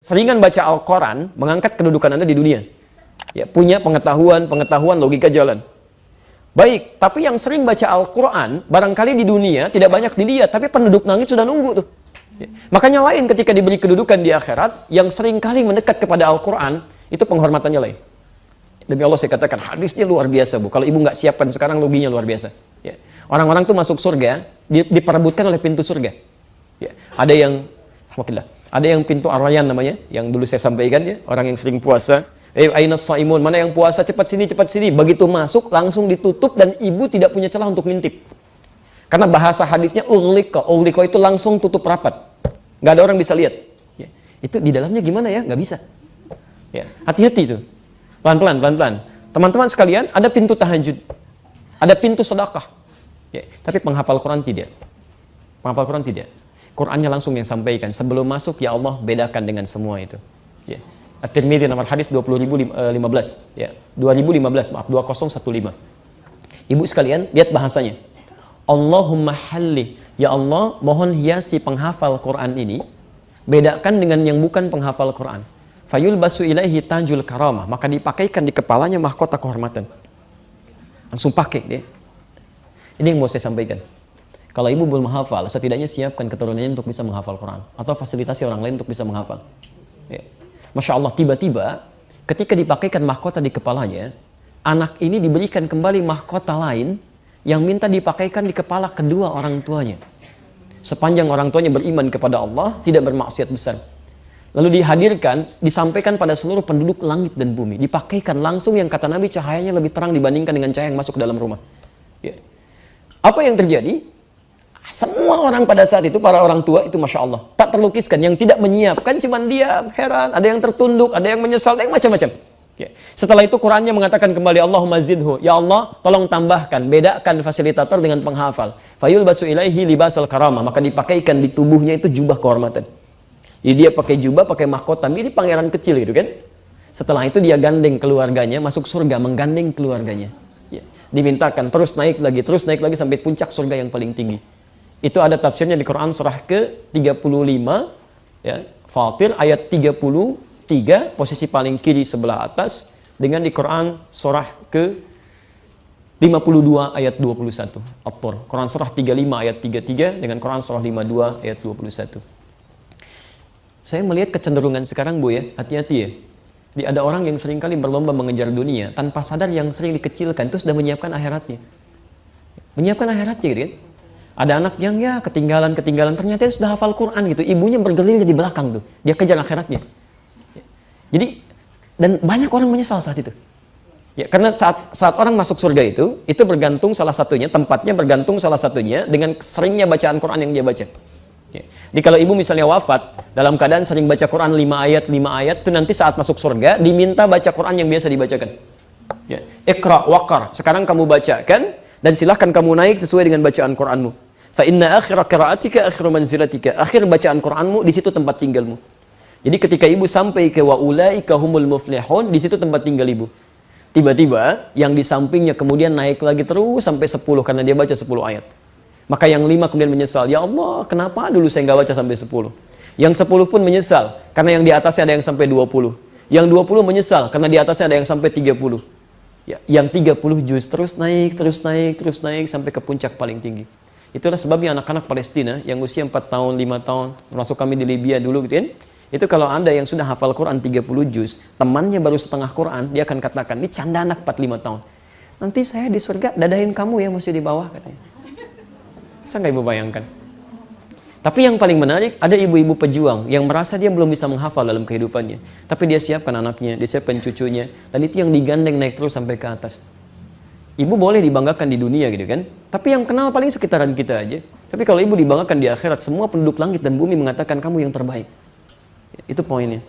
Seringan baca Al-Quran mengangkat kedudukan Anda di dunia. Ya, punya pengetahuan logika jalan. Baik, tapi yang sering baca Al-Quran, barangkali di dunia tidak banyak dilihat, tapi penduduk langit sudah nunggu tuh. Ya. Makanya lain ketika diberi kedudukan di akhirat, yang sering kali mendekat kepada Al-Quran, itu penghormatannya lain. Demi Allah saya katakan, hadisnya luar biasa, Bu. Kalau ibu nggak siapkan sekarang, loginya luar biasa. Ya. Orang-orang tuh masuk surga, diperebutkan oleh pintu surga. Ya. Ada yang pintu Ar-Rayyan namanya, yang dulu saya sampaikan ya, orang yang sering puasa. Aina shaimun, mana yang puasa, cepat sini. Begitu masuk langsung ditutup dan ibu tidak punya celah untuk ngintip. Karena bahasa hadisnya ughliqa itu langsung tutup rapat. Nggak ada orang bisa lihat. Ya. Itu di dalamnya gimana ya? Nggak bisa. Ya. Hati-hati itu. Pelan-pelan. Teman-teman sekalian, ada pintu tahajud. Ada pintu sedekah. Ya. Tapi penghafal Quran tidak. Penghafal Quran tidak. Qurannya langsung yang sampaikan. Sebelum masuk, ya Allah, bedakan dengan semua itu. Ya. At-Tirmidzi nomor hadis 20.015. Ya. 2015, maaf, 2015. Ibu sekalian, lihat bahasanya. Allahumma halli. Ya Allah, mohon hiasi penghafal Quran ini. Bedakan dengan yang bukan penghafal Quran. Fayul basu ilaihi tajul karamah. Maka dipakaikan di kepalanya mahkota kehormatan. Langsung pakai dia. Ini yang mau saya sampaikan. Kalau ibu belum menghafal, setidaknya siapkan keturunannya untuk bisa menghafal Quran. Atau fasilitasi orang lain untuk bisa menghafal. Ya. Masya Allah, tiba-tiba ketika dipakaikan mahkota di kepalanya, anak ini diberikan kembali mahkota lain yang minta dipakaikan di kepala kedua orang tuanya. Sepanjang orang tuanya beriman kepada Allah, tidak bermaksiat besar. Lalu dihadirkan, disampaikan pada seluruh penduduk langit dan bumi. Dipakaikan langsung yang kata Nabi cahayanya lebih terang dibandingkan dengan cahaya yang masuk dalam rumah. Ya. Apa yang terjadi? Semua orang pada saat itu, para orang tua itu Masya Allah, tak terlukiskan. Yang tidak menyiapkan cuman diam, heran, ada yang tertunduk, ada yang menyesal, ada yang macam-macam. Ya. Setelah itu Qurannya mengatakan kembali, Allahumma zidhu, ya Allah tolong tambahkan, bedakan fasilitator dengan penghafal. Fayul basu ilaihi libasal karamah, maka dipakaikan di tubuhnya itu jubah kehormatan. Jadi dia pakai jubah, pakai mahkota, mirip pangeran kecil gitu kan. Setelah itu dia gandeng keluarganya, masuk surga, menggandeng keluarganya. Ya. Dimintakan terus naik lagi sampai puncak surga yang paling tinggi. Itu ada tafsirnya di Quran surah ke-35, ya, Fatir ayat 33, posisi paling kiri sebelah atas, dengan di Quran surah ke-52 ayat 21, At-Tur. Quran surah 35 ayat 33 dengan Quran surah 52 ayat 21. Saya melihat kecenderungan sekarang, Bu ya, hati-hati ya. Ada orang yang seringkali berlomba mengejar dunia, tanpa sadar yang sering dikecilkan, itu sudah menyiapkan akhiratnya. Menyiapkan akhiratnya gitu kan. Ada anak yang ya ketinggalan, ternyata dia sudah hafal Quran gitu. Ibunya bergerilya di belakang tuh. Dia kejar akhiratnya. Jadi, dan banyak orang menyesal saat itu. Ya, karena saat orang masuk surga itu bergantung salah satunya, tempatnya bergantung salah satunya dengan seringnya bacaan Quran yang dia baca. Ya. Jadi kalau ibu misalnya wafat, dalam keadaan sering baca Quran 5 ayat, itu nanti saat masuk surga, diminta baca Quran yang biasa dibacakan. Ya. Iqra waqar, sekarang kamu bacakan, dan silahkan kamu naik sesuai dengan bacaan Quranmu. Fa inna akhira qiraatika akhiru manzilatika. Akhir bacaan Quranmu di situ tempat tinggalmu. Jadi ketika ibu sampai ke wa ulaika humul muflihun, di situ tempat tinggal ibu. Tiba-tiba yang di sampingnya kemudian naik lagi terus sampai 10 karena dia baca 10 ayat. Maka yang 5 kemudian menyesal, ya Allah, kenapa dulu saya nggak baca sampai 10? Yang 10 pun menyesal karena yang di atasnya ada yang sampai 20. Yang 20 menyesal karena di atasnya ada yang sampai 30. Ya, yang 30 juz terus naik sampai ke puncak paling tinggi. Itulah sebabnya anak-anak Palestina yang usia 4 tahun, 5 tahun, termasuk kami di Libya dulu gitu kan. Itu kalau Anda yang sudah hafal Quran 30 juz, temannya baru setengah Quran, dia akan katakan, ini canda anak 4-5 tahun. Nanti saya di surga dadahin kamu ya masih di bawah katanya. Bisa nggak ibu bayangkan? Tapi yang paling menarik, ada ibu-ibu pejuang yang merasa dia belum bisa menghafal dalam kehidupannya. Tapi dia siapkan anaknya, dia siapkan cucunya, dan itu yang digandeng naik terus sampai ke atas. Ibu boleh dibanggakan di dunia gitu kan, tapi yang kenal paling sekitaran kita aja. Tapi kalau ibu dibanggakan di akhirat, semua penduduk langit dan bumi mengatakan kamu yang terbaik. Itu poinnya.